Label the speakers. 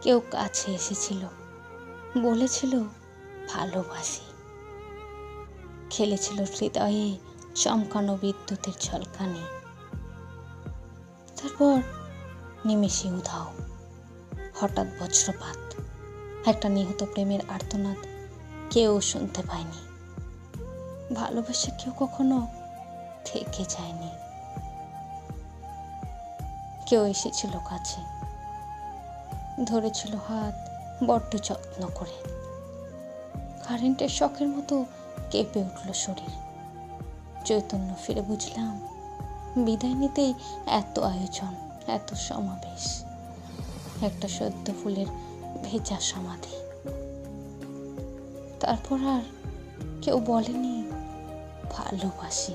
Speaker 1: কেউ কাছে এসেছিল, বলেছিল ভালোবাসি। খেলেছিল হৃদয়ে চমকানো বিদ্যুতের ঝলকানি। তারপর নিমেষে উধাও, হঠাৎ বজ্রপাত, একটা নিহত প্রেমের আর্তনাদ কেউ শুনতে পায়নি। ভালোবাসা কেউ কখনো থেকে যায়নি। কেউ এসেছিল কাছে, ধরেছিল হাত বড্ড যত্ন করে। কারেন্টের শকের মতো কেঁপে উঠল শরীর। চৈতন্য ফিরে বুঝলাম, বিদায় নিতেই এত আয়োজন, এত সমাবেশ। একটা সদ্য ফুলের ভেজা সমাধি। তারপর আর কেউ বলেনি ভালোবাসি।